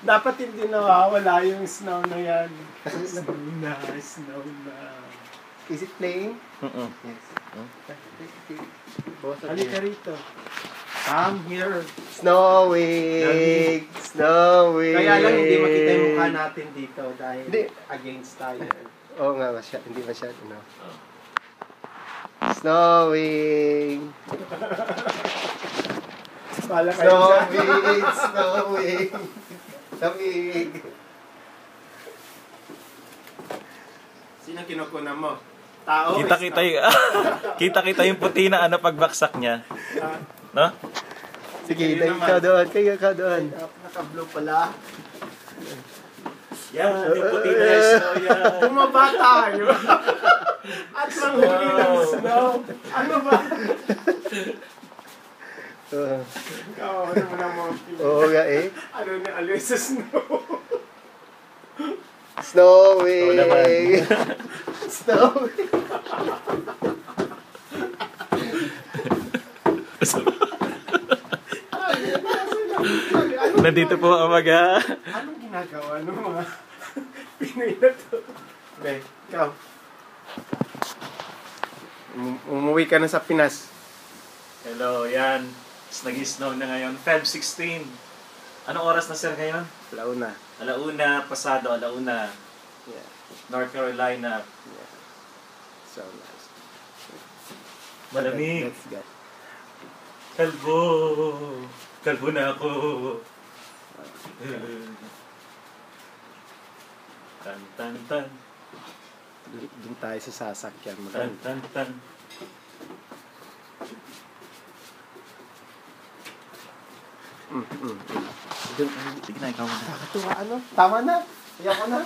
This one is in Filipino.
Dapat hindi nawawala yung snow na yan. Snow na. Is it playing? Yes. Halika rito. Come here. Snowing! Snowing! Kaya lang hindi makita yung mukha natin dito dahil Hindi. against tayo. Oo nga, hindi masyado, no? Snowing! Bala kayo dyan. Snowing! Snowing! Lamig! Sino kinukuna mo? Tao? Kita yung puti na pagbaksak niya. No? Sige, ikaw doon. Ikaw doon. Naka-blue pala. Yan, yung puti na snow yan. Bumaba tayo. At manghuli ng snow. Ano ba? Ikaw, ano mo ng mga pili? Oo nga eh. Ano ni Aloy sa snow? Snowing! Snowing! Nandito po ang mga... Anong ginagawa ng mga Pinoy na to? Okay, ikaw. Umuwi ka na sa Pinas. Hello, yan. Nag-snow na ngayon. Feb 16. Anong oras na sir ngayon? Alauna. Alauna, pasado, alauna. Yeah. North Carolina. Yeah. So nice. Malamig. Let's go. Kalbo. Kalbo na ako. Tan tan tan. Doon tayo sa sasakyan. Tan tan tan. Doon. Sige na, ikaw muna. Nakakatuwa ano? Tama na. Kaya ko na.